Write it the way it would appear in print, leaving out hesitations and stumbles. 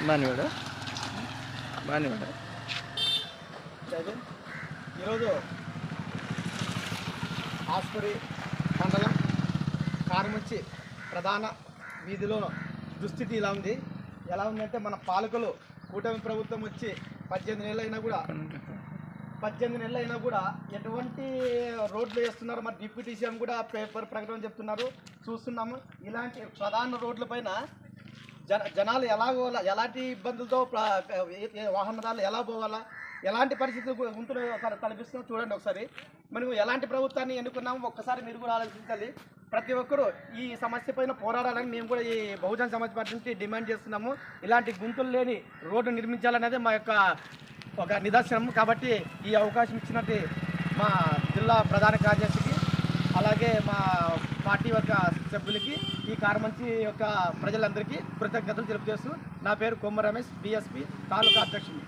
మానివాడ మానివాడ ఈరోజు ఆస్పరి మండలం కారుమంచి ప్రధాన వీధిలో దుస్థితి ఎలా ఉందంటే మన పాలకులు కూటమి ప్రభుత్వం వచ్చి 18 నెలలు అయినా కూడా ఎటువంటి రోడ్లు వేస్తున్నారు. మరి డిప్యూటీ సీఎం కూడా పేపర్ ప్రకటన చెప్తున్నారు, చూస్తున్నాము. ఇలాంటి ప్రధాన రోడ్లపైన జనాలు ఎలా పోవాలా, ఎలాంటి ఇబ్బందులతో వాహనదారులు ఎలా పోవాలా, ఎలాంటి పరిస్థితులు గుంతులు కనిపిస్తున్నాం చూడండి. ఒకసారి మనం ఎలాంటి ప్రభుత్వాన్ని ఎన్నుకున్నాము ఒక్కసారి మీరు కూడా ఆలోచించాలి. ప్రతి ఒక్కరూ ఈ సమస్య పైన పోరాడాలని మేము కూడా ఈ బహుజన సమాజ్ పార్టీ నుంచి డిమాండ్ చేస్తున్నాము. ఇలాంటి గుంతులు లేని రోడ్డు నిర్మించాలనేది మా యొక్క ఒక నిదర్శనం. కాబట్టి ఈ అవకాశం ఇచ్చినట్టు మా జిల్లా ప్రధాన కార్యదర్శికి, అలాగే మా పార్టీ యొక్క సభ్యులకి, ఈ కారుమంచి యొక్క ప్రజలందరికీ కృతజ్ఞతలు తెలుపుతూ, నా పేరు కొమ్మ రమేష్, బీఎస్పీ తాలూకా అధ్యక్షుడు.